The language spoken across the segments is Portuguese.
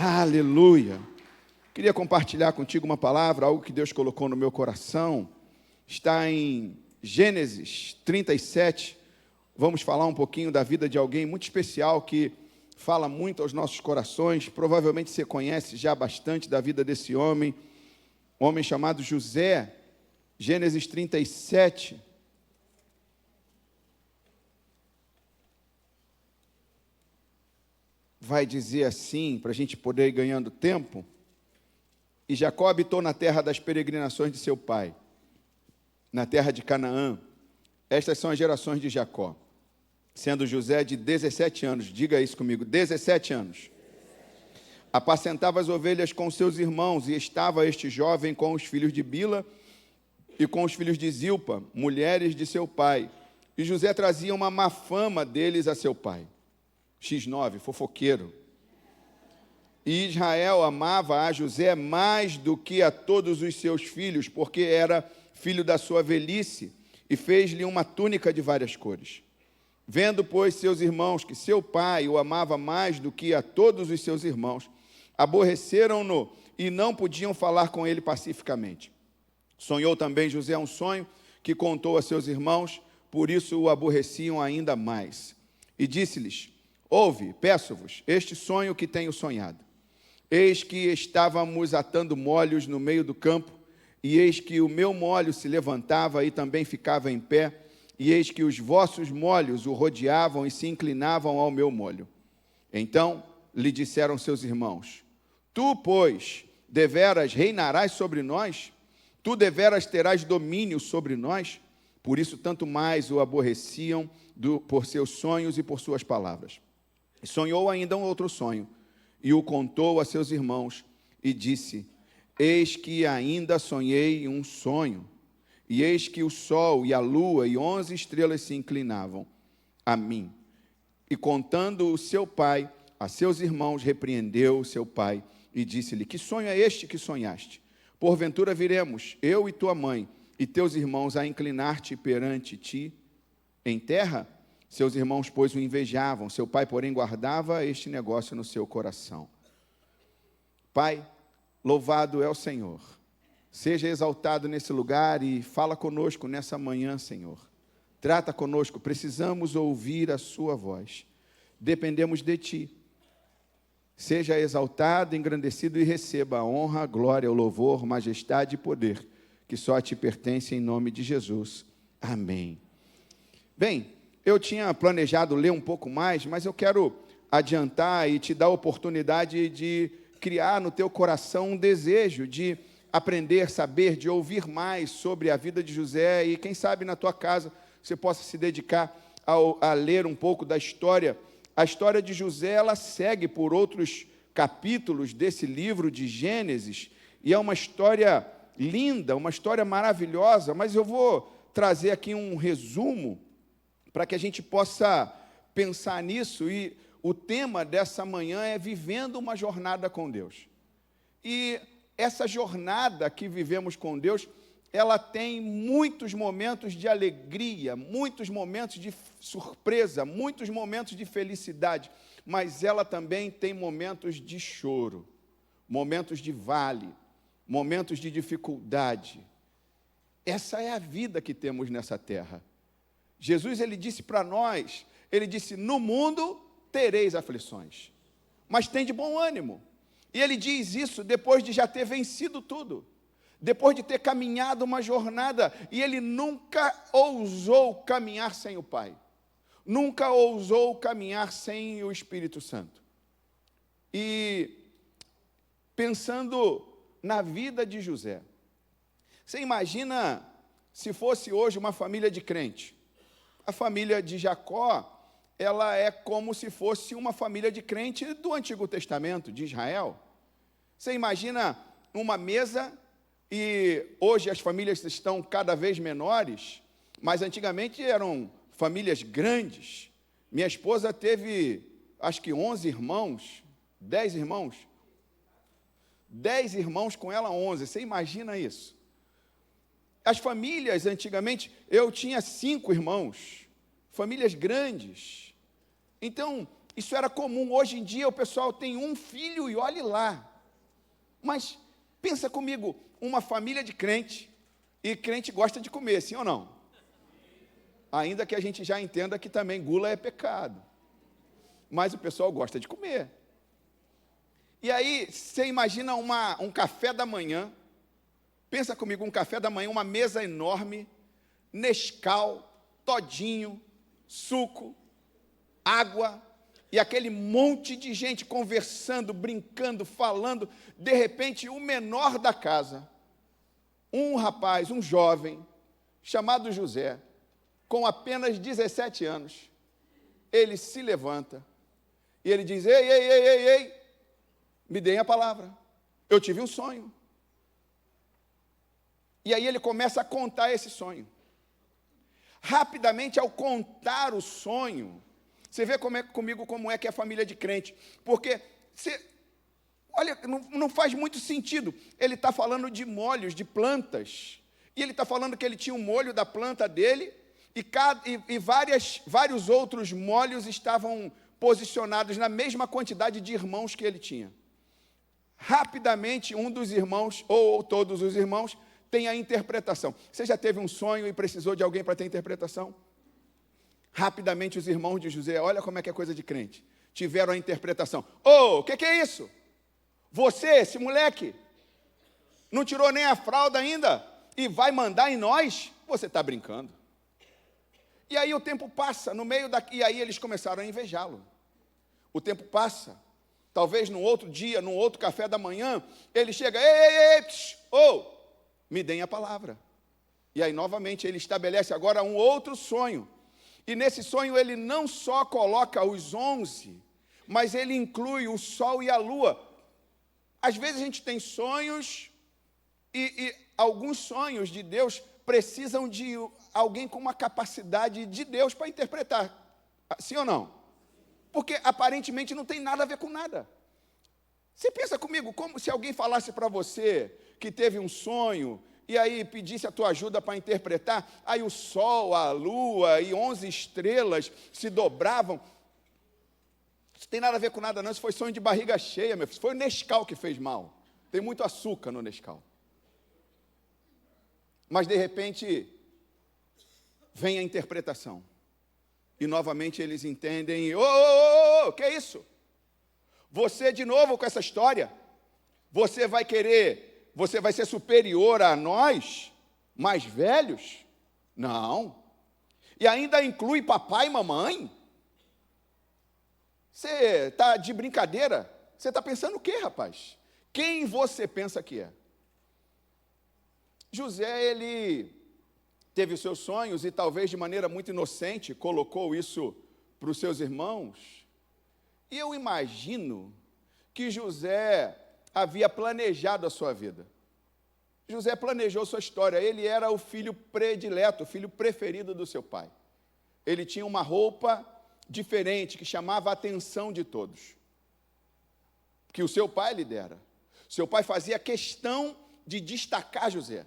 Aleluia! Queria compartilhar contigo uma palavra, algo que Deus colocou no meu coração. Está em Gênesis 37. Vamos falar um pouquinho da vida de alguém muito especial que fala muito aos nossos corações. Provavelmente você conhece já bastante da vida desse homem, um homem chamado José. Gênesis 37. Vai dizer assim, para a gente poder ir ganhando tempo. E Jacó habitou na terra das peregrinações de seu pai, na terra de Canaã. Estas são as gerações de Jacó, sendo José de 17 anos. Diga isso comigo, 17 anos. Apacentava as ovelhas com seus irmãos, e estava este jovem com os filhos de Bila e com os filhos de Zilpa, mulheres de seu pai. E José trazia uma má fama deles a seu pai. X9, fofoqueiro. E Israel amava a José mais do que a todos os seus filhos, porque era filho da sua velhice, e fez-lhe uma túnica de várias cores. Vendo, pois, seus irmãos que seu pai o amava mais do que a todos os seus irmãos, aborreceram-no e não podiam falar com ele pacificamente. Sonhou também José um sonho que contou a seus irmãos, por isso o aborreciam ainda mais. E disse-lhes: ouve, peço-vos, este sonho que tenho sonhado. Eis que estávamos atando molhos no meio do campo, e eis que o meu molho se levantava e também ficava em pé, e eis que os vossos molhos o rodeavam e se inclinavam ao meu molho. Então lhe disseram seus irmãos: tu, pois, deveras reinarás sobre nós? Tu deveras terás domínio sobre nós? Por isso tanto mais o aborreciam por seus sonhos e por suas palavras. Sonhou ainda um outro sonho, e o contou a seus irmãos, e disse: eis que ainda sonhei um sonho, e eis que o sol e a lua e 11 estrelas se inclinavam a mim. E contando o seu pai a seus irmãos, repreendeu o seu pai, e disse-lhe: que sonho é este que sonhaste? Porventura viremos, eu e tua mãe, e teus irmãos, a inclinar-te perante ti em terra? Seus irmãos, pois, o invejavam, seu pai, porém, guardava este negócio no seu coração. Pai, louvado é o Senhor. Seja exaltado nesse lugar e fala conosco nessa manhã, Senhor. Trata conosco, precisamos ouvir a sua voz. Dependemos de ti. Seja exaltado, engrandecido e receba a honra, a glória, o louvor, majestade e poder, que só a ti pertence em nome de Jesus. Amém. Bem, eu tinha planejado ler um pouco mais, mas eu quero adiantar e te dar a oportunidade de criar no teu coração um desejo de aprender, saber, de ouvir mais sobre a vida de José, e quem sabe na tua casa você possa se dedicar a ler um pouco da história. A história de José, ela segue por outros capítulos desse livro de Gênesis, e é uma história linda, uma história maravilhosa, mas eu vou trazer aqui um resumo para que a gente possa pensar nisso, e o tema dessa manhã é vivendo uma jornada com Deus. E essa jornada que vivemos com Deus, ela tem muitos momentos de alegria, muitos momentos de surpresa, muitos momentos de felicidade, mas ela também tem momentos de choro, momentos de vale, momentos de dificuldade. Essa é a vida que temos nessa terra. Jesus, ele disse para nós, ele disse: no mundo tereis aflições, mas tem de bom ânimo. E ele diz isso depois de já ter vencido tudo, depois de ter caminhado uma jornada, e ele nunca ousou caminhar sem o Pai, nunca ousou caminhar sem o Espírito Santo. E pensando na vida de José, você imagina se fosse hoje uma família de crente? A família de Jacó, ela é como se fosse uma família de crente do Antigo Testamento, de Israel. Você imagina uma mesa, e hoje as famílias estão cada vez menores, mas antigamente eram famílias grandes. Minha esposa teve, acho que 11 irmãos, 10 irmãos. 10 irmãos com ela, 11. Você imagina isso? As famílias, antigamente, eu tinha 5 irmãos, famílias grandes. Então, Isso era comum. Hoje em dia o pessoal tem um filho e olhe lá. Mas pensa comigo, uma família de crente, e crente gosta de comer, sim ou não? Ainda que a gente já entenda que também gula é pecado. Mas o pessoal gosta de comer. E aí, você imagina um café da manhã, pensa comigo, um café da manhã, uma mesa enorme, Nescau, todinho, suco, água, e aquele monte de gente conversando, brincando, falando. De repente, o menor da casa, um rapaz, um jovem, chamado José, com apenas 17 anos, ele se levanta e ele diz: ei, me deem a palavra, eu tive um sonho. E aí ele começa a contar esse sonho. Rapidamente, ao contar o sonho, você vê comigo como é que é a família de crente, porque, olha, não faz muito sentido, ele está falando de molhos, de plantas, e ele está falando que ele tinha um molho da planta dele, e vários outros molhos estavam posicionados na mesma quantidade de irmãos que ele tinha. Rapidamente, um dos irmãos, ou todos os irmãos, tem a interpretação. Você já teve um sonho e precisou de alguém para ter interpretação? Rapidamente, os irmãos de José, olha como é que é coisa de crente, tiveram a interpretação. O que é isso? Você, esse moleque, não tirou nem a fralda ainda e vai mandar em nós? Você está brincando. E aí o tempo passa, e aí eles começaram a invejá-lo. O tempo passa, talvez no outro dia, no outro café da manhã, ele chega: me deem a palavra. E aí novamente ele estabelece agora um outro sonho. E nesse sonho ele não só coloca os 11, mas ele inclui o sol e a lua. Às vezes a gente tem sonhos, e alguns sonhos de Deus precisam de alguém com uma capacidade de Deus para interpretar. Sim ou não? Porque aparentemente não tem nada a ver com nada. Você pensa comigo, como se alguém falasse para você que teve um sonho, e aí pedisse a tua ajuda para interpretar, aí o sol, a lua e 11 estrelas se dobravam. Isso não tem nada a ver com nada não, isso foi sonho de barriga cheia, meu filho. Foi o Nescau que fez mal. Tem muito açúcar no Nescau. Mas de repente, vem a interpretação. E novamente eles entendem: que é isso? Você de novo com essa história? Você vai ser superior a nós, mais velhos? Não. E ainda inclui papai e mamãe? Você está de brincadeira? Você está pensando o quê, rapaz? Quem você pensa que é? José, ele teve os seus sonhos e talvez de maneira muito inocente colocou isso para os seus irmãos. E eu imagino que José havia planejado a sua vida. José planejou sua história. Ele era o filho predileto, o filho preferido do seu pai. Ele tinha uma roupa diferente que chamava a atenção de todos, que o seu pai lhe dera. Seu pai fazia questão de destacar José.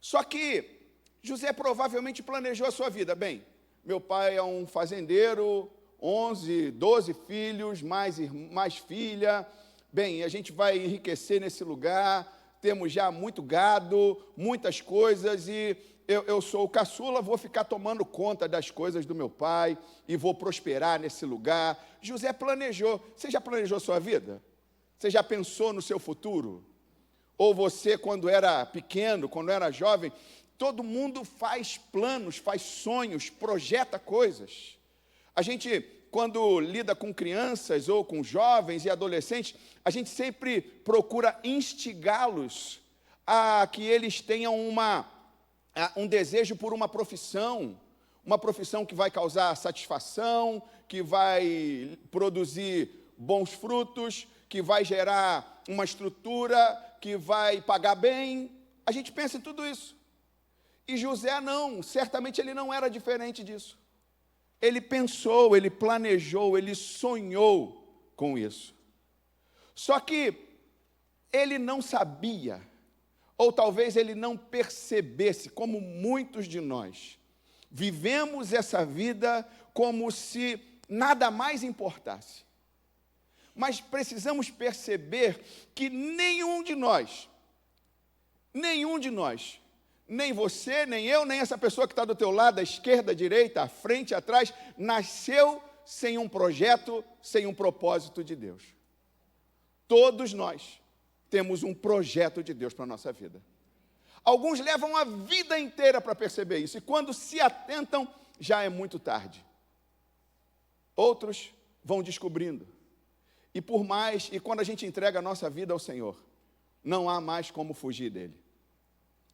Só que José provavelmente planejou a sua vida. Bem, meu pai é um fazendeiro, 11, 12 filhos, mais filha. Bem, a gente vai enriquecer nesse lugar, temos já muito gado, muitas coisas, e eu sou o caçula, vou ficar tomando conta das coisas do meu pai, e vou prosperar nesse lugar. José planejou. Você já planejou a sua vida? Você já pensou no seu futuro? Ou você, quando era pequeno, quando era jovem, todo mundo faz planos, faz sonhos, projeta coisas. A gente, quando lida com crianças ou com jovens e adolescentes, a gente sempre procura instigá-los a que eles tenham um desejo por uma profissão que vai causar satisfação, que vai produzir bons frutos, que vai gerar uma estrutura, que vai pagar bem. A gente pensa em tudo isso. E José não, certamente ele não era diferente disso. Ele pensou, ele planejou, ele sonhou com isso. Só que ele não sabia, ou talvez ele não percebesse, como muitos de nós, vivemos essa vida como se nada mais importasse. Mas precisamos perceber que nenhum de nós, nem você, nem eu, nem essa pessoa que está do teu lado, à esquerda, à direita, à frente, atrás, nasceu sem um projeto, sem um propósito de Deus. Todos nós temos um projeto de Deus para a nossa vida. Alguns levam a vida inteira para perceber isso, e quando se atentam, já é muito tarde. Outros vão descobrindo. E quando a gente entrega a nossa vida ao Senhor, não há mais como fugir dele.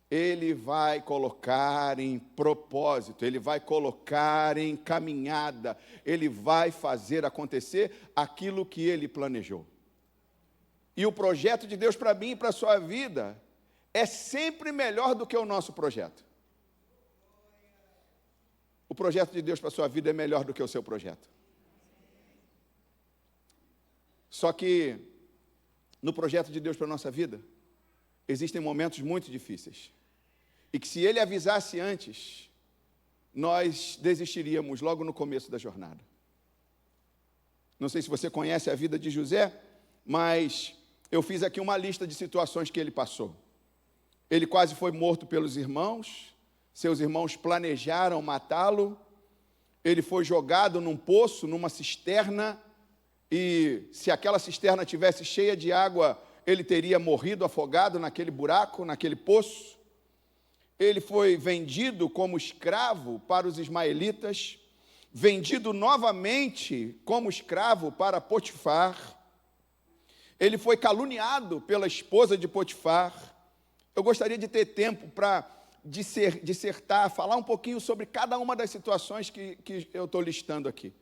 Ele vai colocar em propósito, ele vai colocar em caminhada, ele vai fazer acontecer aquilo que ele planejou. E o projeto de Deus para mim e para a sua vida é sempre melhor do que o nosso projeto. O projeto de Deus para a sua vida é melhor do que o seu projeto. Só que no projeto de Deus para a nossa vida, existem momentos muito difíceis. E que se ele avisasse antes, nós desistiríamos logo no começo da jornada. Não sei se você conhece a vida de José, mas eu fiz aqui uma lista de situações que ele passou. Ele quase foi morto pelos irmãos, seus irmãos planejaram matá-lo, ele foi jogado num poço, numa cisterna, e se aquela cisterna tivesse cheia de água, ele teria morrido afogado naquele buraco, naquele poço. Ele foi vendido como escravo para os ismaelitas, vendido novamente como escravo para Potifar. Ele foi caluniado pela esposa de Potifar. Eu gostaria de ter tempo para dissertar, falar um pouquinho sobre cada uma das situações que eu estou listando aqui.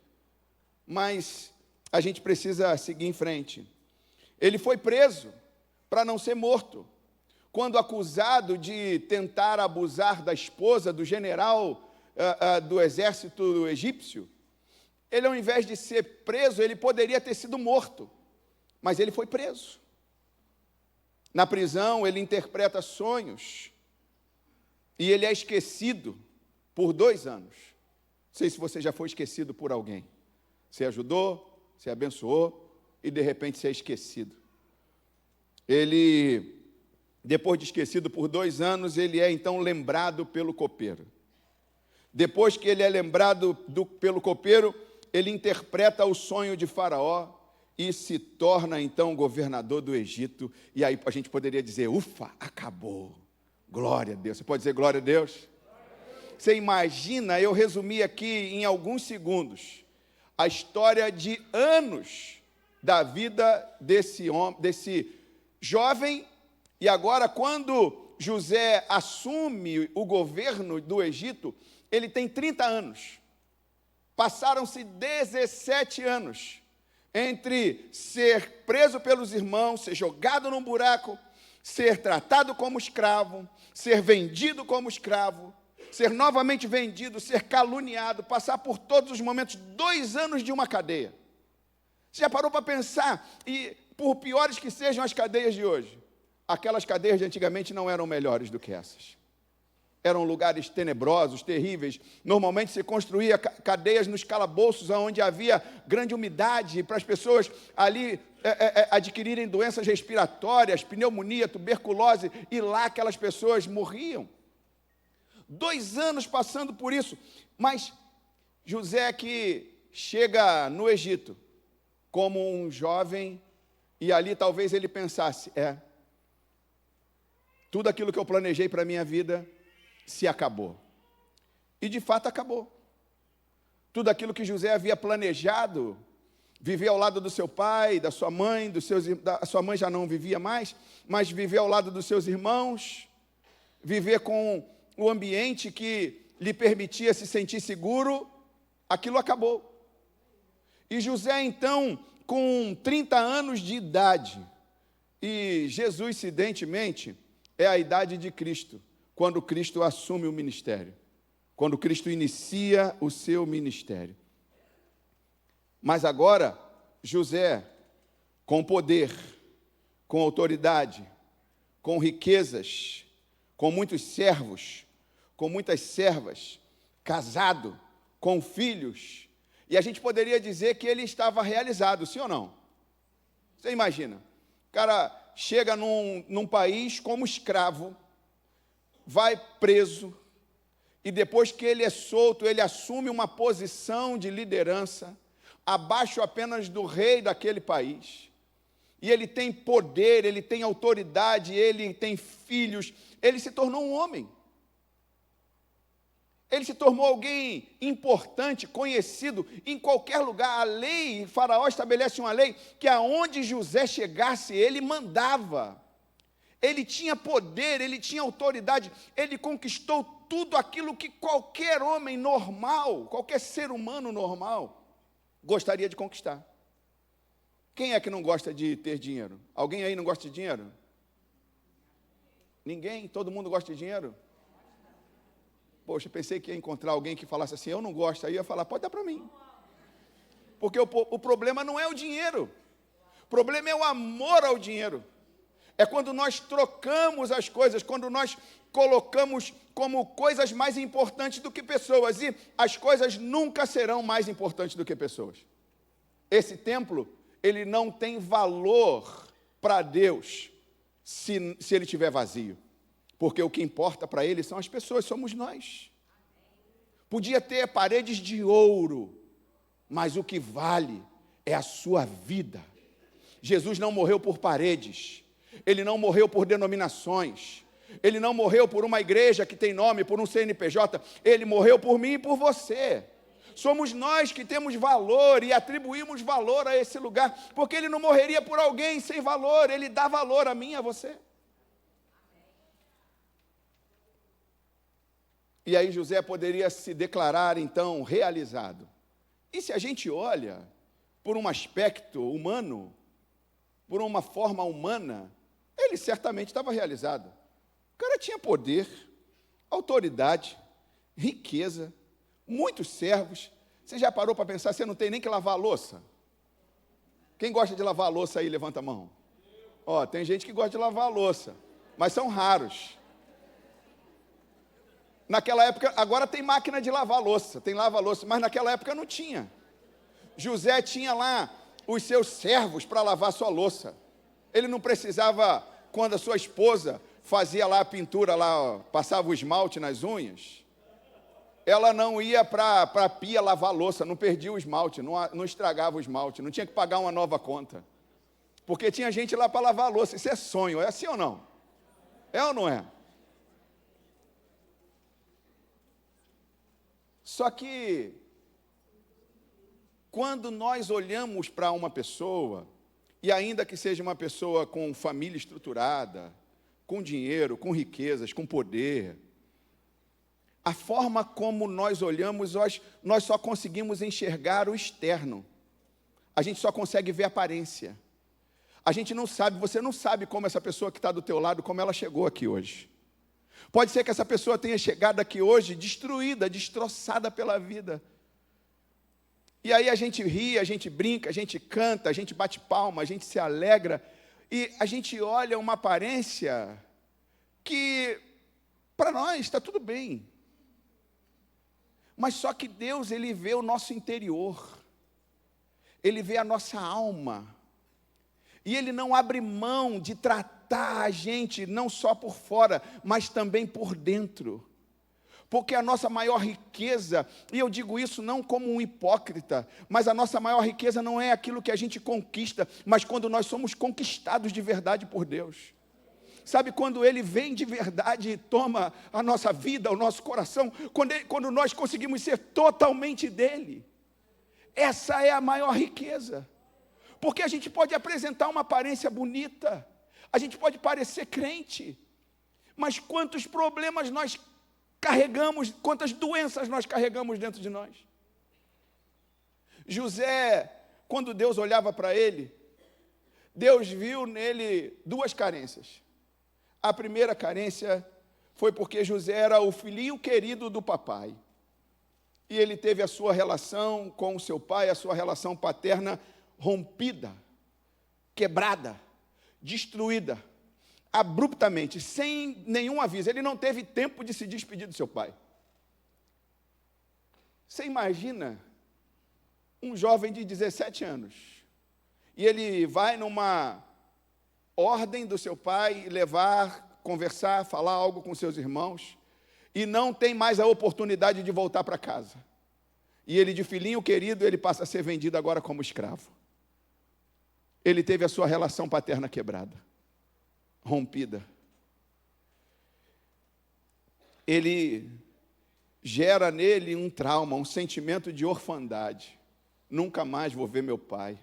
Mas a gente precisa seguir em frente. Ele foi preso para não ser morto. Quando acusado de tentar abusar da esposa do general do exército egípcio, ele, ao invés de ser preso, ele poderia ter sido morto, mas ele foi preso. Na prisão, ele interpreta sonhos, e ele é esquecido por 2 anos. Não sei se você já foi esquecido por alguém. Você ajudou, você abençoou, e de repente você é esquecido. Ele... Depois de esquecido por 2 anos, ele é então lembrado pelo copeiro. Depois que ele é lembrado pelo copeiro, ele interpreta o sonho de Faraó e se torna então governador do Egito. E aí a gente poderia dizer, ufa, acabou. Glória a Deus. Você pode dizer glória a Deus? Você imagina, eu resumi aqui em alguns segundos, a história de anos da vida desse homem, desse jovem. E agora, quando José assume o governo do Egito, ele tem 30 anos. Passaram-se 17 anos entre ser preso pelos irmãos, ser jogado num buraco, ser tratado como escravo, ser vendido como escravo, ser novamente vendido, ser caluniado, passar por todos os momentos, 2 anos de uma cadeia. Você já parou para pensar? E por piores que sejam as cadeias de hoje, aquelas cadeias de antigamente não eram melhores do que essas. Eram lugares tenebrosos, terríveis. Normalmente se construía cadeias nos calabouços, onde havia grande umidade, para as pessoas ali adquirirem doenças respiratórias, pneumonia, tuberculose, e lá aquelas pessoas morriam. 2 anos passando por isso. Mas José que chega no Egito como um jovem, e ali talvez ele pensasse, tudo aquilo que eu planejei para a minha vida se acabou. E de fato acabou. Tudo aquilo que José havia planejado, viver ao lado do seu pai, da sua mãe, a sua mãe já não vivia mais, mas viver ao lado dos seus irmãos, viver com o ambiente que lhe permitia se sentir seguro, aquilo acabou. E José, então, com 30 anos de idade, e Jesus, incidentemente, é a idade de Cristo, quando Cristo assume o ministério, quando Cristo inicia o seu ministério. Mas agora, José, com poder, com autoridade, com riquezas, com muitos servos, com muitas servas, casado, com filhos, E a gente poderia dizer que ele estava realizado, sim ou não? Você imagina, o cara chega num país como escravo, vai preso, e depois que ele é solto, ele assume uma posição de liderança, abaixo apenas do rei daquele país. E ele tem poder, ele tem autoridade, ele tem filhos, ele se tornou um homem. Ele se tornou alguém importante, conhecido em qualquer lugar. A lei, Faraó estabelece uma lei que aonde José chegasse, ele mandava. Ele tinha poder, ele tinha autoridade, ele conquistou tudo aquilo que qualquer homem normal, qualquer ser humano normal, gostaria de conquistar. Quem é que não gosta de ter dinheiro? Alguém aí não gosta de dinheiro? Ninguém? Todo mundo gosta de dinheiro? Poxa, pensei que ia encontrar alguém que falasse assim, eu não gosto, aí eu ia falar, pode dar para mim. Porque o problema não é o dinheiro, o problema é o amor ao dinheiro. É quando nós trocamos as coisas, quando nós colocamos como coisas mais importantes do que pessoas, e as coisas nunca serão mais importantes do que pessoas. Esse templo, ele não tem valor para Deus se ele estiver vazio. Porque o que importa para ele são as pessoas, somos nós. Podia ter paredes de ouro, mas o que vale é a sua vida. Jesus não morreu por paredes, ele não morreu por denominações, ele não morreu por uma igreja que tem nome, por um CNPJ, ele morreu por mim e por você. Somos nós que temos valor e atribuímos valor a esse lugar, porque ele não morreria por alguém sem valor, ele dá valor a mim e a você. E aí José poderia se declarar, então, realizado. E se a gente olha por um aspecto humano, por uma forma humana, ele certamente estava realizado. O cara tinha poder, autoridade, riqueza, muitos servos. Você já parou para pensar, você não tem nem que lavar a louça? Quem gosta de lavar a louça aí, levanta a mão. Ó, tem gente que gosta de lavar a louça, mas são raros. Naquela época, agora tem máquina de lavar louça, tem lava-louça, mas naquela época não tinha. José tinha lá os seus servos para lavar sua louça. Ele não precisava, quando a sua esposa fazia lá a pintura, lá, ó, passava o esmalte nas unhas, ela não ia para a pia lavar louça, não perdia o esmalte, não estragava o esmalte, não tinha que pagar uma nova conta. Porque tinha gente lá para lavar a louça, isso é sonho, é assim ou não? É ou não é? Só que, quando nós olhamos para uma pessoa, e ainda que seja uma pessoa com família estruturada, com dinheiro, com riquezas, com poder, a forma como nós olhamos, nós só conseguimos enxergar o externo. A gente só consegue ver a aparência. A gente não sabe, você não sabe como essa pessoa que está do teu lado, como ela chegou aqui hoje. Pode ser que essa pessoa tenha chegado aqui hoje destruída, destroçada pela vida. E aí a gente ri, a gente brinca, a gente canta, a gente bate palma, a gente se alegra. E a gente olha uma aparência que, para nós, está tudo bem. Mas só que Deus, Ele vê o nosso interior. Ele vê a nossa alma. E Ele não abre mão de tratar a gente, não só por fora, mas também por dentro. Porque a nossa maior riqueza, e eu digo isso não como um hipócrita, mas a nossa maior riqueza não é aquilo que a gente conquista, mas quando nós somos conquistados de verdade por Deus. Sabe, quando Ele vem de verdade e toma a nossa vida, o nosso coração, quando nós conseguimos ser totalmente dEle, essa é a maior riqueza. Porque a gente pode apresentar uma aparência bonita, a gente pode parecer crente, mas quantos problemas nós carregamos, quantas doenças nós carregamos dentro de nós. José, quando Deus olhava para ele, Deus viu nele duas carências. A primeira carência foi porque José era o filhinho querido do papai. E ele teve a sua relação com o seu pai, a sua relação paterna rompida, quebrada, destruída, abruptamente, sem nenhum aviso. Ele não teve tempo de se despedir do seu pai. Você imagina um jovem de 17 anos. E ele vai numa ordem do seu pai levar, conversar, falar algo com seus irmãos, e não tem mais a oportunidade de voltar para casa. E ele, de filhinho querido, ele passa a ser vendido agora como escravo. Ele teve a sua relação paterna quebrada, rompida. Ele gera nele um trauma, um sentimento de orfandade. Nunca mais vou ver meu pai.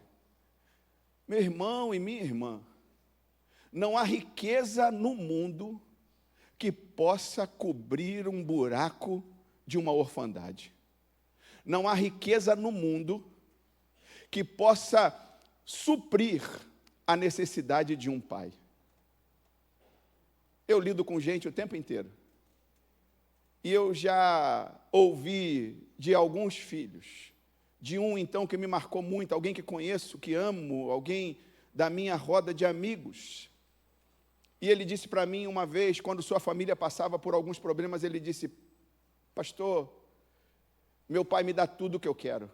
Meu irmão e minha irmã, não há riqueza no mundo que possa cobrir um buraco de uma orfandade. Não há riqueza no mundo que possa suprir a necessidade de um pai. Eu lido com gente o tempo inteiro. E eu já ouvi de alguns filhos, de um então que me marcou muito, alguém que conheço, que amo, alguém da minha roda de amigos. E ele disse para mim uma vez, quando sua família passava por alguns problemas, ele disse: pastor, meu pai me dá tudo o que eu quero.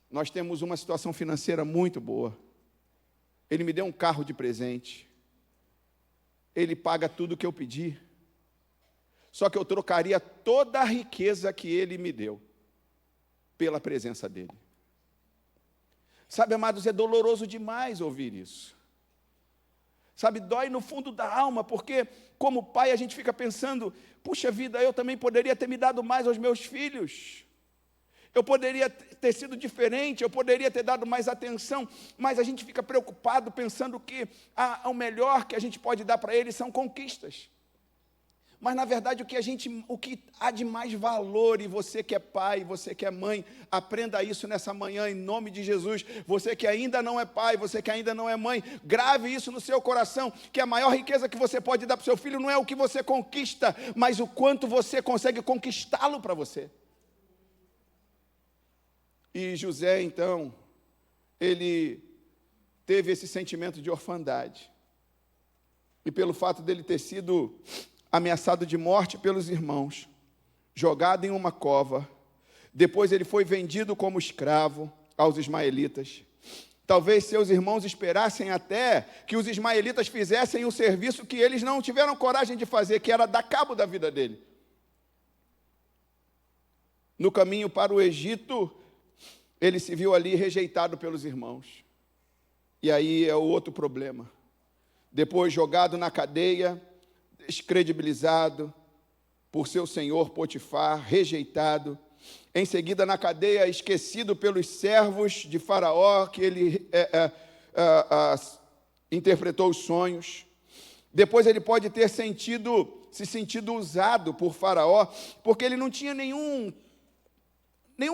Nós temos uma situação financeira muito boa. Ele me deu um carro de presente. Ele paga tudo o que eu pedi. Só que eu trocaria toda a riqueza que ele me deu pela presença dele. Sabe, amados, é doloroso demais ouvir isso. Sabe, dói no fundo da alma, porque como pai a gente fica pensando: puxa vida, eu também poderia ter me dado mais aos meus filhos. Eu poderia ter sido diferente, eu poderia ter dado mais atenção, mas a gente fica preocupado pensando que o melhor que a gente pode dar para eles são conquistas. Mas, na verdade, o que há de mais valor, e você que é pai, você que é mãe, aprenda isso nessa manhã, em nome de Jesus. Você que ainda não é pai, você que ainda não é mãe, grave isso no seu coração, que a maior riqueza que você pode dar para o seu filho não é o que você conquista, mas o quanto você consegue conquistá-lo para você. E José, então, ele teve esse sentimento de orfandade. E pelo fato dele ter sido ameaçado de morte pelos irmãos, jogado em uma cova, depois ele foi vendido como escravo aos ismaelitas. Talvez seus irmãos esperassem até que os ismaelitas fizessem o serviço que eles não tiveram coragem de fazer, que era dar cabo da vida dele. No caminho para o Egito, ele se viu ali rejeitado pelos irmãos. E aí é o outro problema. Depois jogado na cadeia, descredibilizado por seu senhor Potifar, rejeitado. Em seguida, na cadeia, esquecido pelos servos de Faraó, que ele interpretou os sonhos. Depois ele pode ter se sentido usado por Faraó, porque ele não tinha nenhum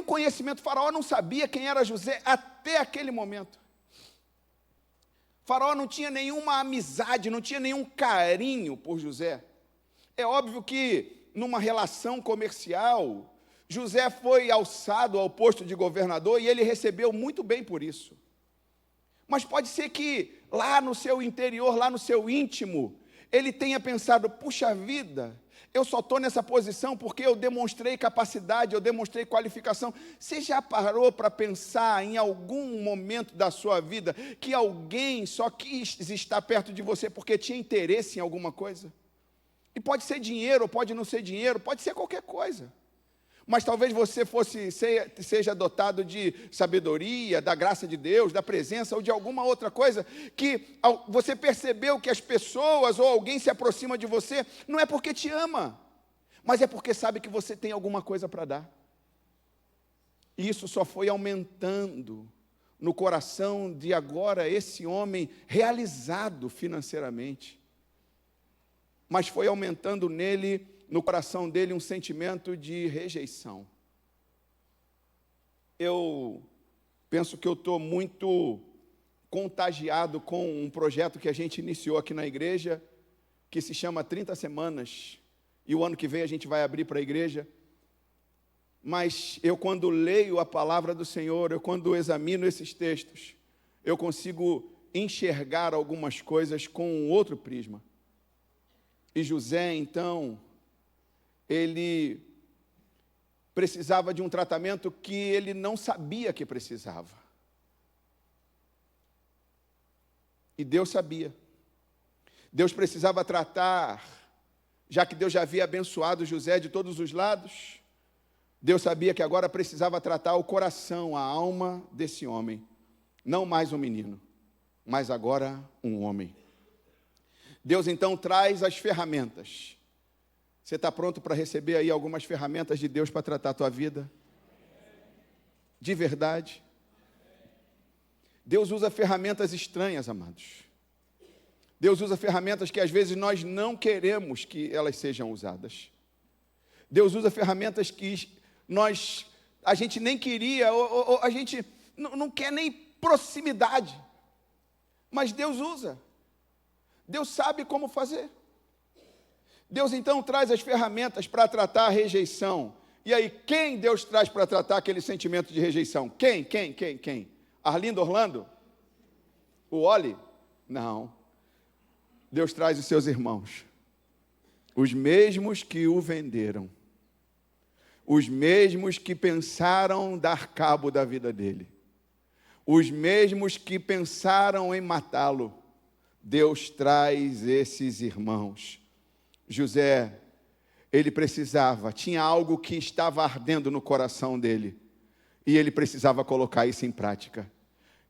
conhecimento. Faraó não sabia quem era José até aquele momento. Faraó não tinha nenhuma amizade, não tinha nenhum carinho por José. É óbvio que, numa relação comercial, José foi alçado ao posto de governador e ele recebeu muito bem por isso. Mas pode ser que, lá no seu interior, lá no seu íntimo, ele tenha pensado: puxa vida, eu só estou nessa posição porque eu demonstrei capacidade, eu demonstrei qualificação. Você já parou para pensar em algum momento da sua vida que alguém só quis estar perto de você porque tinha interesse em alguma coisa? E pode ser dinheiro, pode não ser dinheiro, pode ser qualquer coisa. Mas talvez você seja dotado de sabedoria, da graça de Deus, da presença ou de alguma outra coisa, que você percebeu que as pessoas ou alguém se aproxima de você, não é porque te ama, mas é porque sabe que você tem alguma coisa para dar. E isso só foi aumentando no coração de agora esse homem realizado financeiramente. Mas foi aumentando nele, no coração dele, um sentimento de rejeição. Eu penso que eu estou muito contagiado com um projeto que a gente iniciou aqui na igreja, que se chama 30 Semanas, e o ano que vem a gente vai abrir para a igreja. Mas eu, quando leio a palavra do Senhor, eu, quando examino esses textos, eu consigo enxergar algumas coisas com um outro prisma. E José, então, ele precisava de um tratamento que ele não sabia que precisava. E Deus sabia. Deus precisava tratar, já que Deus já havia abençoado José de todos os lados, Deus sabia que agora precisava tratar o coração, a alma desse homem. Não mais um menino, mas agora um homem. Deus então traz as ferramentas. Você está pronto para receber aí algumas ferramentas de Deus para tratar a tua vida? De verdade? Deus usa ferramentas estranhas, amados. Deus usa ferramentas que às vezes nós não queremos que elas sejam usadas. Deus usa ferramentas que a gente nem queria, ou a gente não quer nem proximidade. Mas Deus usa. Deus sabe como fazer. Deus então traz as ferramentas para tratar a rejeição. E aí, quem Deus traz para tratar aquele sentimento de rejeição? Quem? Arlindo Orlando? O Oli? Não. Deus traz os seus irmãos. Os mesmos que o venderam. Os mesmos que pensaram dar cabo da vida dele. Os mesmos que pensaram em matá-lo. Deus traz esses irmãos. José, ele precisava, tinha algo que estava ardendo no coração dele. E ele precisava colocar isso em prática,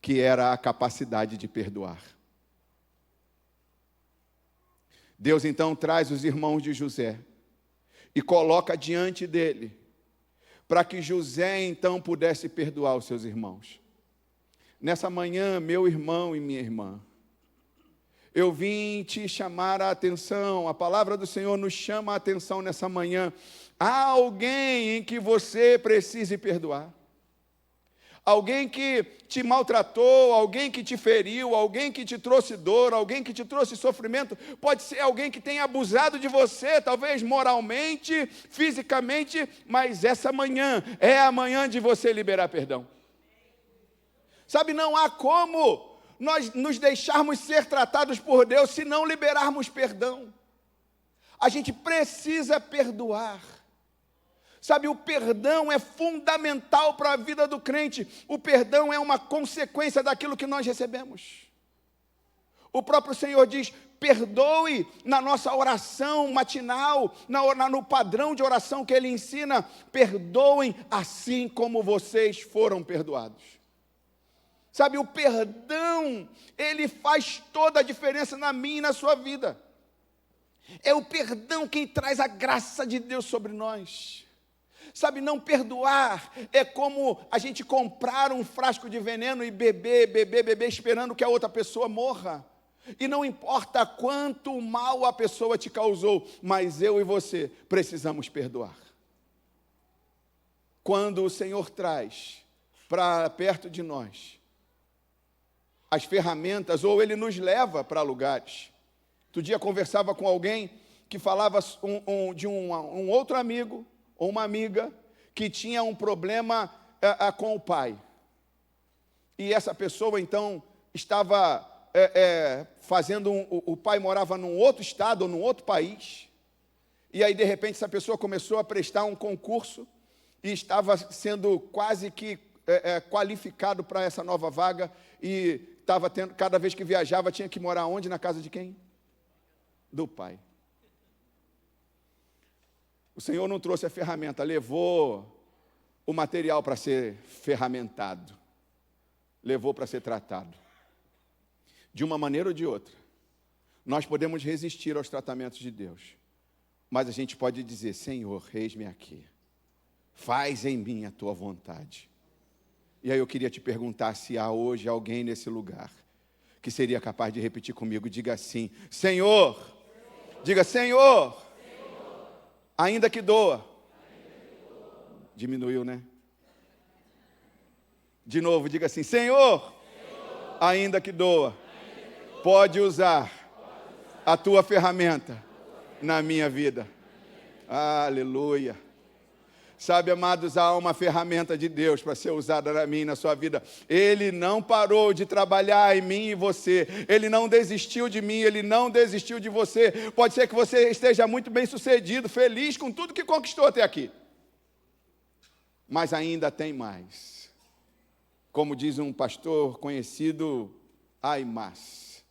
que era a capacidade de perdoar. Deus então traz os irmãos de José e coloca diante dele, para que José então pudesse perdoar os seus irmãos. Nessa manhã, meu irmão e minha irmã, eu vim te chamar a atenção, a palavra do Senhor nos chama a atenção nessa manhã. Há alguém em que você precise perdoar. Alguém que te maltratou, alguém que te feriu, alguém que te trouxe dor, alguém que te trouxe sofrimento. Pode ser alguém que tenha abusado de você, talvez moralmente, fisicamente, mas essa manhã é a manhã de você liberar perdão. Sabe, não há como nós nos deixarmos ser tratados por Deus se não liberarmos perdão. A gente precisa perdoar. Sabe, o perdão é fundamental para a vida do crente. O perdão é uma consequência daquilo que nós recebemos. O próprio Senhor diz, perdoe na nossa oração matinal, no padrão de oração que Ele ensina, perdoem assim como vocês foram perdoados. Sabe, o perdão, ele faz toda a diferença na minha e na sua vida. É o perdão quem traz a graça de Deus sobre nós. Sabe, não perdoar é como a gente comprar um frasco de veneno e beber, esperando que a outra pessoa morra. E não importa quanto mal a pessoa te causou, mas eu e você precisamos perdoar. Quando o Senhor traz para perto de nós as ferramentas, ou Ele nos leva para lugares. Outro dia conversava com alguém que falava de um outro amigo, ou uma amiga, que tinha um problema com o pai. E essa pessoa, então, estava fazendo, o pai morava num outro estado, ou num outro país, e aí, de repente, essa pessoa começou a prestar um concurso, e estava sendo quase que qualificado para essa nova vaga, e estava tendo, cada vez que viajava, tinha que morar onde? Na casa de quem? Do pai. O Senhor não trouxe a ferramenta, levou o material para ser ferramentado, levou para ser tratado. De uma maneira ou de outra, nós podemos resistir aos tratamentos de Deus, mas a gente pode dizer, Senhor, eis-me aqui, faz em mim a tua vontade. E aí eu queria te perguntar se há hoje alguém nesse lugar que seria capaz de repetir comigo, diga assim, Senhor, diga Senhor, ainda que doa. Diminuiu, né? De novo, diga assim, Senhor, ainda que doa, pode usar a tua ferramenta na minha vida. Aleluia. Sabe, amados, há uma ferramenta de Deus para ser usada na minha e na sua vida. Ele não parou de trabalhar em mim e você. Ele não desistiu de mim, Ele não desistiu de você. Pode ser que você esteja muito bem sucedido, feliz com tudo que conquistou até aqui. mas ainda tem mais. Como diz um pastor conhecido, ai, mas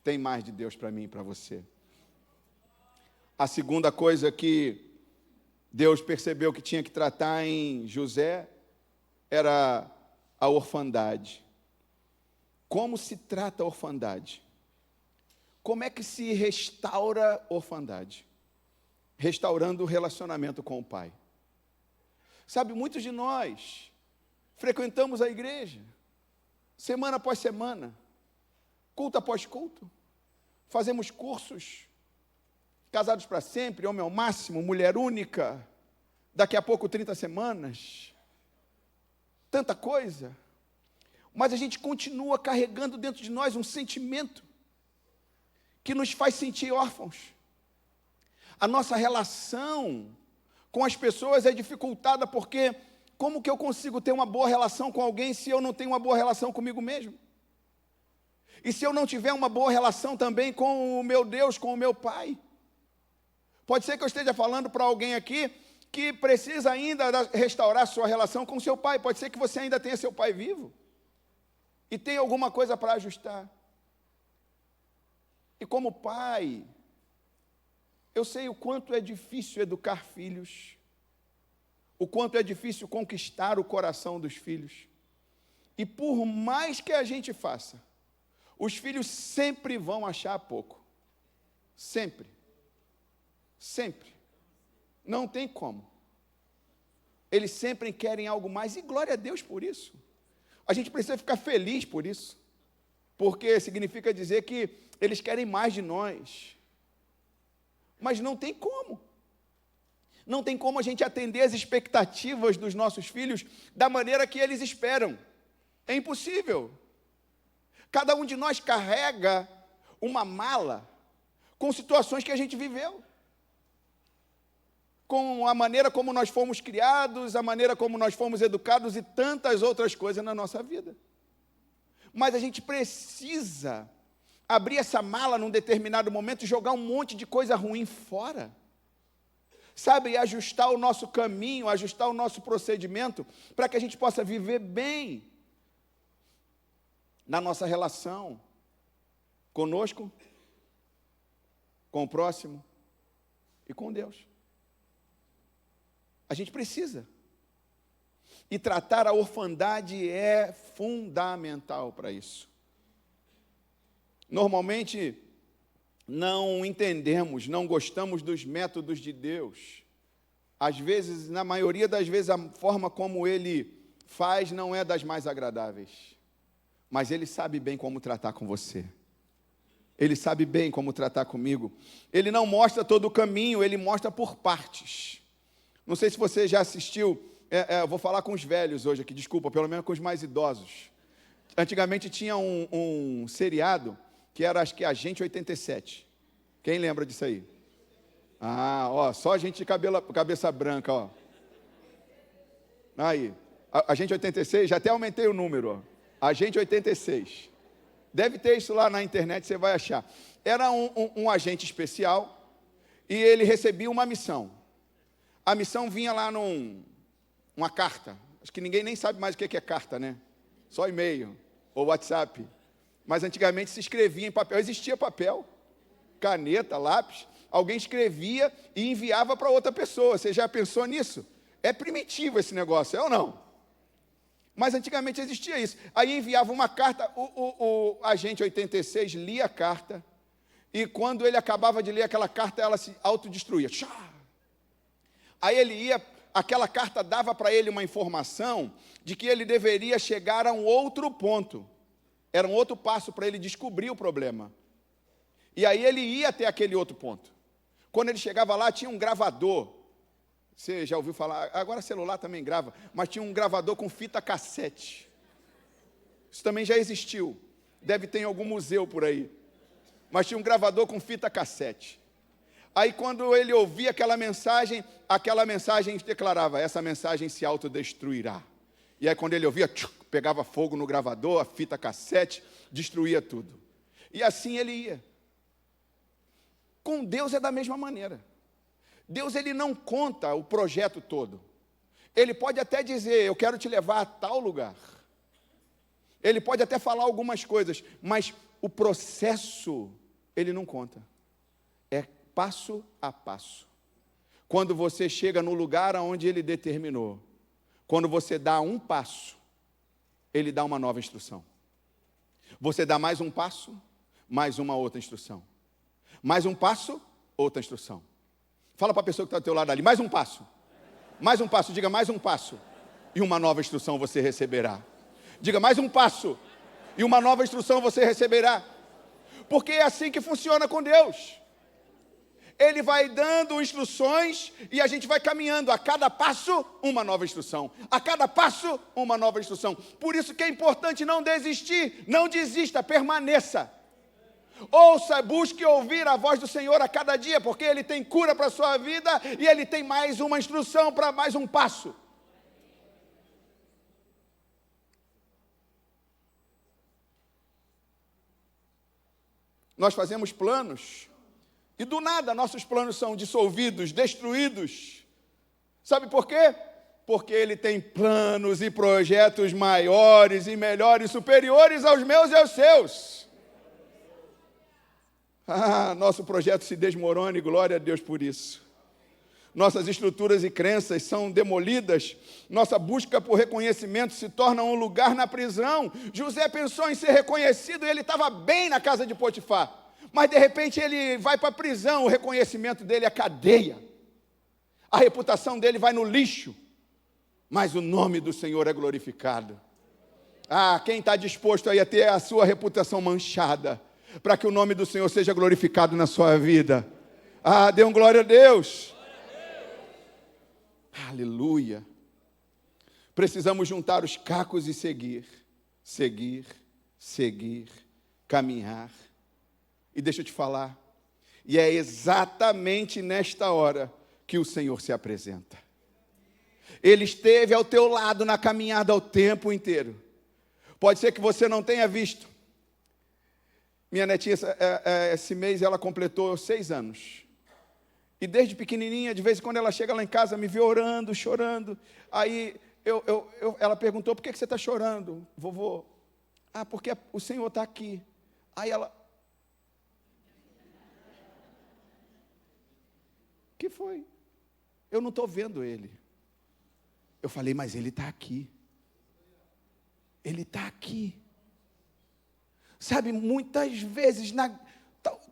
tem mais de Deus para mim e para você. A segunda coisa que Deus percebeu que tinha que tratar em José era a orfandade. Como se trata a orfandade? Como é que se restaura a orfandade? Restaurando o relacionamento com o pai. Sabe, muitos de nós frequentamos a igreja, semana após semana, culto após culto, fazemos cursos, casados para sempre, homem ao máximo, mulher única, daqui a pouco 30 semanas, tanta coisa, mas a gente continua carregando dentro de nós um sentimento que nos faz sentir órfãos. A nossa relação com as pessoas é dificultada porque como que eu consigo ter uma boa relação com alguém se eu não tenho uma boa relação comigo mesmo? E se eu não tiver uma boa relação também com o meu Deus, com o meu Pai? Pode ser que eu esteja falando para alguém aqui que precisa ainda restaurar sua relação com seu pai. Pode ser que você ainda tenha seu pai vivo e tenha alguma coisa para ajustar. E como pai, eu sei o quanto é difícil educar filhos, o quanto é difícil conquistar o coração dos filhos. E por mais que a gente faça, os filhos sempre vão achar pouco. Sempre. Sempre. Não tem como. Eles sempre querem algo mais, e glória a Deus por isso. A gente precisa ficar feliz por isso, porque significa dizer que eles querem mais de nós. Mas não tem como. Não tem como a gente atender as expectativas dos nossos filhos da maneira que eles esperam. É impossível. Cada um de nós carrega uma mala com situações que a gente viveu, com a maneira como nós fomos criados, a maneira como nós fomos educados e tantas outras coisas na nossa vida. Mas a gente precisa abrir essa mala num determinado momento e jogar um monte de coisa ruim fora. Sabe, e ajustar o nosso caminho, ajustar o nosso procedimento, para que a gente possa viver bem na nossa relação conosco, com o próximo e com Deus. A gente precisa. E tratar a orfandade é fundamental para isso. Normalmente, não entendemos, não gostamos dos métodos de Deus. Às vezes, na maioria das vezes, a forma como Ele faz não é das mais agradáveis. Mas Ele sabe bem como tratar com você. Ele sabe bem como tratar comigo. Ele não mostra todo o caminho, Ele mostra por partes. Não sei se você já assistiu, eu vou falar com os velhos hoje aqui, desculpa, pelo menos com os mais idosos. Antigamente tinha um seriado que era, acho que, Agente 87. Quem lembra disso aí? Ah, ó, só gente de cabeça branca, ó. Aí, Agente 86, já até aumentei o número, ó. Agente 86. Deve ter isso lá na internet, você vai achar. Era um agente especial e ele recebia uma missão. A missão vinha lá numa carta. Acho que ninguém nem sabe mais o que é carta, né? Só e-mail ou WhatsApp. Mas antigamente se escrevia em papel. Existia papel, caneta, lápis. Alguém escrevia e enviava para outra pessoa. Você já pensou nisso? É primitivo esse negócio, é ou não? Mas antigamente existia isso. Aí enviava uma carta, o agente 86 lia a carta, e quando ele acabava de ler aquela carta, ela se autodestruía. Aí ele ia, aquela carta dava para ele uma informação de que ele deveria chegar a um outro ponto. Era um outro passo para ele descobrir o problema. E aí ele ia até aquele outro ponto. Quando ele chegava lá, tinha um gravador. Você já ouviu falar? Agora celular também grava, mas tinha um gravador com fita cassete. Isso também já existiu. Deve ter em algum museu por aí. Mas tinha um gravador com fita cassete. Aí quando ele ouvia aquela mensagem declarava: essa mensagem se autodestruirá. E aí quando ele ouvia, pegava fogo no gravador, a fita cassete, destruía tudo. E assim ele ia. Com Deus é da mesma maneira. Deus, ele não conta o projeto todo. Ele pode até dizer, eu quero te levar a tal lugar. Ele pode até falar algumas coisas, mas o processo ele não conta. É passo a passo. Quando você chega no lugar onde ele determinou, quando você dá um passo, ele dá uma nova instrução. Você dá mais um passo, mais uma outra instrução. Mais um passo, outra instrução. Fala para a pessoa que está ao teu lado ali, mais um passo. Mais um passo, diga mais um passo. E uma nova instrução você receberá. Diga mais um passo. E uma nova instrução você receberá. Porque é assim que funciona com Deus. Ele vai dando instruções e a gente vai caminhando. A cada passo, uma nova instrução. A cada passo, uma nova instrução. Por isso que é importante não desistir. Não desista, permaneça. Ouça, busque ouvir a voz do Senhor a cada dia, porque Ele tem cura para a sua vida e Ele tem mais uma instrução para mais um passo. Nós fazemos planos e do nada nossos planos são dissolvidos, destruídos. Sabe por quê? Porque Ele tem planos e projetos maiores e melhores, superiores aos meus e aos seus. Nosso projeto se desmorona e glória a Deus por isso. Nossas estruturas e crenças são demolidas. Nossa busca por reconhecimento se torna um lugar na prisão. José pensou em ser reconhecido e ele estava bem na casa de Potifar. Mas de repente ele vai para a prisão, o reconhecimento dele é cadeia. A reputação dele vai no lixo. Mas o nome do Senhor é glorificado. Quem está disposto aí a ter a sua reputação manchada, para que o nome do Senhor seja glorificado na sua vida? Dê um glória a Deus. Aleluia. Precisamos juntar os cacos e seguir, caminhar. E deixa eu te falar, e é exatamente nesta hora que o Senhor se apresenta. Ele esteve ao teu lado na caminhada o tempo inteiro. Pode ser que você não tenha visto. Minha netinha, esse mês, ela completou 6 anos. E desde pequenininha, de vez em quando ela chega lá em casa, me vê orando, chorando. Aí ela perguntou, por que você está chorando, vovô? Porque o Senhor está aqui. Aí ela... O que foi? Eu não estou vendo Ele. Eu falei, mas Ele está aqui. Ele está aqui. Sabe, muitas vezes,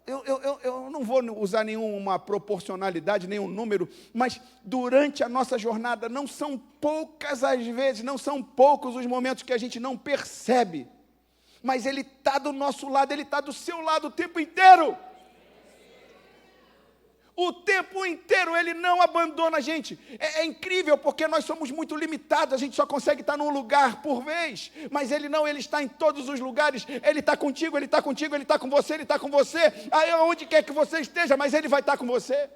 eu não vou usar nenhuma proporcionalidade, nenhum número, mas durante a nossa jornada, não são poucas as vezes, não são poucos os momentos que a gente não percebe, mas Ele está do nosso lado, Ele está do seu lado o tempo inteiro. O tempo inteiro Ele não abandona a gente. É incrível porque nós somos muito limitados. A gente só consegue estar num lugar por vez. Mas Ele não, Ele está em todos os lugares. Ele está contigo, Ele está contigo, Ele está com você, Ele está com você. Aí onde quer que você esteja, mas Ele vai estar com você.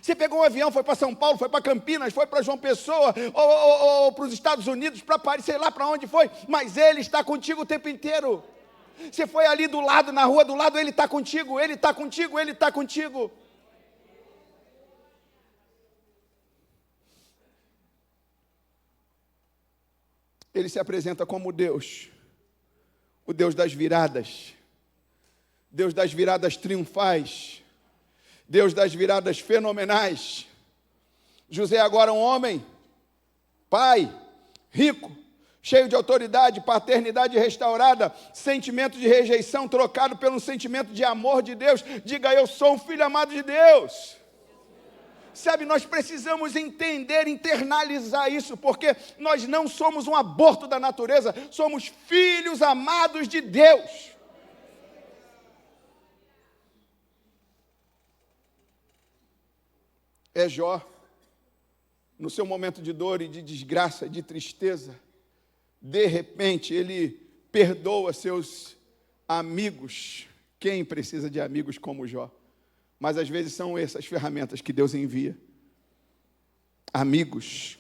Você pegou um avião, foi para São Paulo, foi para Campinas, foi para João Pessoa, ou para os Estados Unidos, para Paris, sei lá para onde foi. Mas Ele está contigo o tempo inteiro. Você foi ali do lado, na rua do lado, Ele está contigo, Ele está contigo, Ele está contigo. Ele se apresenta como Deus, o Deus das viradas triunfais, Deus das viradas fenomenais. José agora um homem, pai, rico, cheio de autoridade, paternidade restaurada, sentimento de rejeição trocado pelo sentimento de amor de Deus. Diga, eu sou um filho amado de Deus. Sabe, nós precisamos entender, internalizar isso, porque nós não somos um aborto da natureza, somos filhos amados de Deus. Jó, no seu momento de dor e de desgraça, de tristeza, de repente, ele perdoa seus amigos. Quem precisa de amigos como Jó? Mas às vezes são essas ferramentas que Deus envia. Amigos,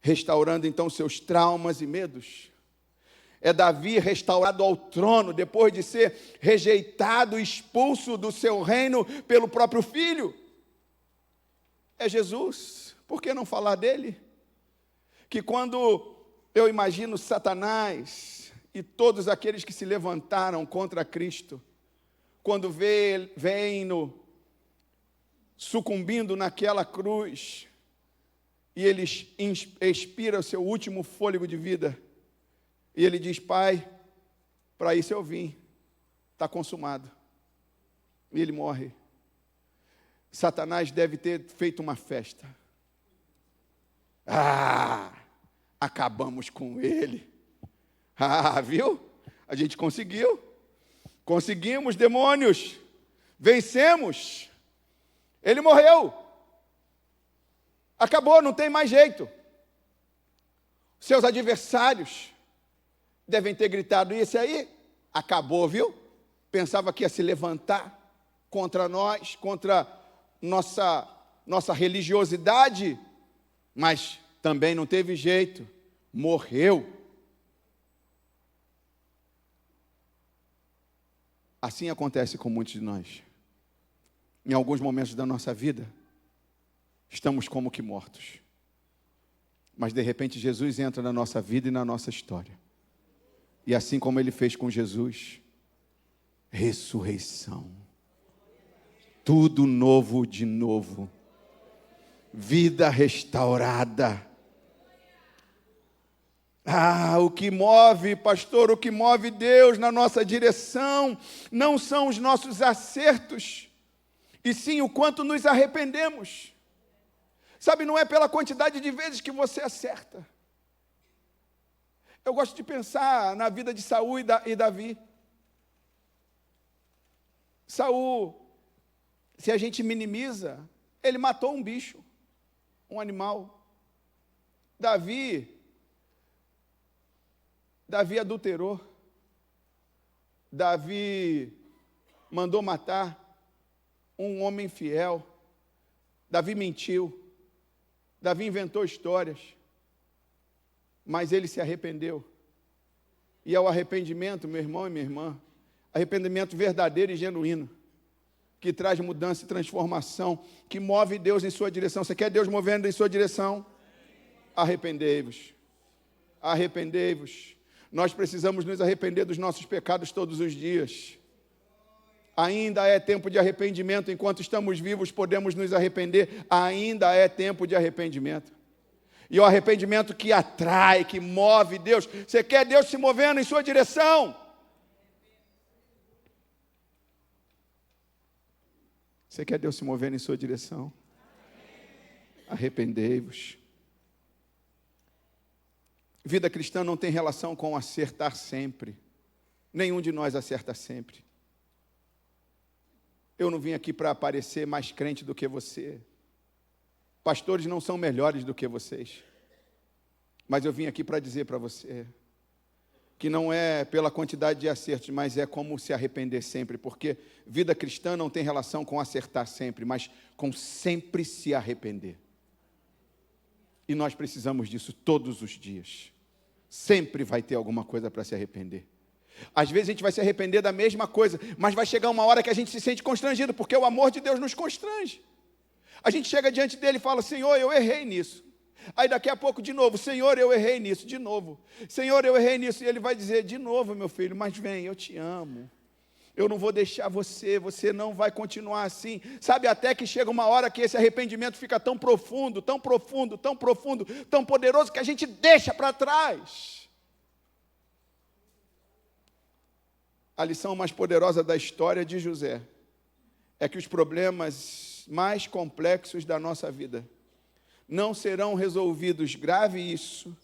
restaurando então seus traumas e medos. É Davi restaurado ao trono, depois de ser rejeitado, expulso do seu reino pelo próprio filho. É Jesus, por que não falar dele? Que quando eu imagino Satanás e todos aqueles que se levantaram contra Cristo, quando vem sucumbindo naquela cruz, e ele expira o seu último fôlego de vida, e ele diz: Pai, para isso eu vim, está consumado. E ele morre. Satanás deve ter feito uma festa. Acabamos com ele. Viu? A gente conseguiu. Conseguimos, demônios. Vencemos. Ele morreu. Acabou, não tem mais jeito. Seus adversários devem ter gritado: isso aí acabou, viu? Pensava que ia se levantar contra nós, contra nossa religiosidade, mas também não teve jeito, morreu. Assim acontece com muitos de nós. Em alguns momentos da nossa vida, estamos como que mortos. Mas de repente Jesus entra na nossa vida e na nossa história. E assim como ele fez com Jesus, ressurreição. Tudo novo de novo. Vida restaurada. O que move, pastor, o que move Deus na nossa direção não são os nossos acertos, e sim o quanto nos arrependemos. Sabe, não é pela quantidade de vezes que você acerta. Eu gosto de pensar na vida de Saul e Davi. Saul, se a gente minimiza, ele matou um bicho, um animal. Davi adulterou. Davi mandou matar um homem fiel. Davi mentiu. Davi inventou histórias. Mas ele se arrependeu. E é o arrependimento, meu irmão e minha irmã, arrependimento verdadeiro e genuíno, que traz mudança e transformação, que move Deus em sua direção. Você quer Deus movendo em sua direção? Arrependei-vos. Arrependei-vos. Nós precisamos nos arrepender dos nossos pecados todos os dias. Ainda é tempo de arrependimento. Enquanto estamos vivos, podemos nos arrepender. Ainda é tempo de arrependimento. E o arrependimento que atrai, que move Deus. Você quer Deus se movendo em sua direção? Você quer Deus se movendo em sua direção? Arrependei-vos. Vida cristã não tem relação com acertar sempre. Nenhum de nós acerta sempre. Eu não vim aqui para parecer mais crente do que você. Pastores não são melhores do que vocês. Mas eu vim aqui para dizer para você que não é pela quantidade de acertos, mas é como se arrepender sempre, porque vida cristã não tem relação com acertar sempre, mas com sempre se arrepender. E nós precisamos disso todos os dias. Sempre vai ter alguma coisa para se arrepender. Às vezes a gente vai se arrepender da mesma coisa, mas vai chegar uma hora que a gente se sente constrangido, porque o amor de Deus nos constrange. A gente chega diante dele e fala: Senhor, eu errei nisso. Aí daqui a pouco de novo: Senhor, eu errei nisso, de novo. Senhor, eu errei nisso. E ele vai dizer: de novo, meu filho, mas vem, eu te amo. Eu não vou deixar você não vai continuar assim. Sabe, até que chega uma hora que esse arrependimento fica tão profundo, tão profundo, tão profundo, tão poderoso, que a gente deixa para trás. A lição mais poderosa da história de José é que os problemas mais complexos da nossa vida não serão resolvidos, grave isso,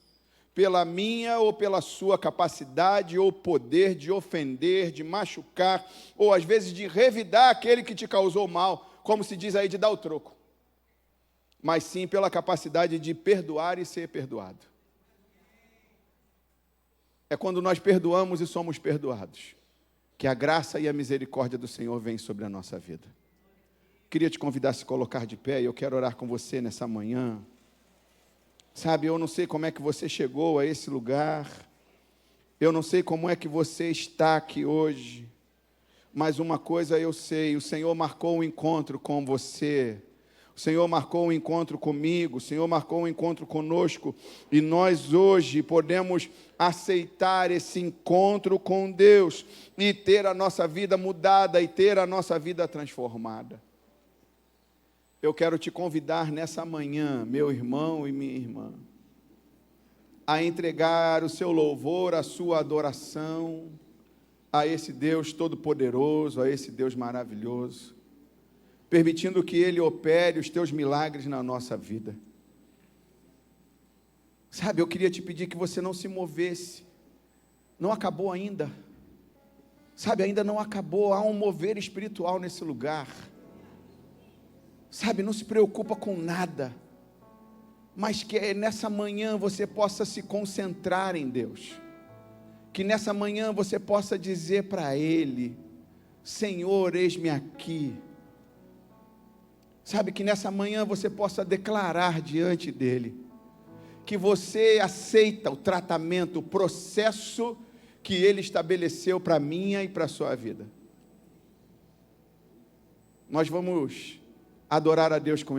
pela minha ou pela sua capacidade ou poder de ofender, de machucar, ou às vezes de revidar aquele que te causou mal, como se diz aí, de dar o troco, mas sim pela capacidade de perdoar e ser perdoado. É quando nós perdoamos e somos perdoados que a graça e a misericórdia do Senhor vêm sobre a nossa vida. Queria te convidar a se colocar de pé, e eu quero orar com você nessa manhã. Sabe, eu não sei como é que você chegou a esse lugar, eu não sei como é que você está aqui hoje, mas uma coisa eu sei: o Senhor marcou um encontro com você. O Senhor marcou um encontro comigo, o Senhor marcou um encontro conosco, e nós hoje podemos aceitar esse encontro com Deus e ter a nossa vida mudada e ter a nossa vida transformada. Eu quero te convidar nessa manhã, meu irmão e minha irmã, a entregar o seu louvor, a sua adoração a esse Deus todo-poderoso, a esse Deus maravilhoso, permitindo que Ele opere os teus milagres na nossa vida. Sabe, eu queria te pedir que você não se movesse, não acabou ainda, sabe, ainda não acabou, há um mover espiritual nesse lugar, sabe, não se preocupa com nada, mas que nessa manhã você possa se concentrar em Deus, que nessa manhã você possa dizer para Ele: Senhor, eis-me aqui. Sabe, que nessa manhã você possa declarar diante dEle, que você aceita o tratamento, o processo que Ele estabeleceu para a minha e para a sua vida. Nós vamos adorar a Deus com esse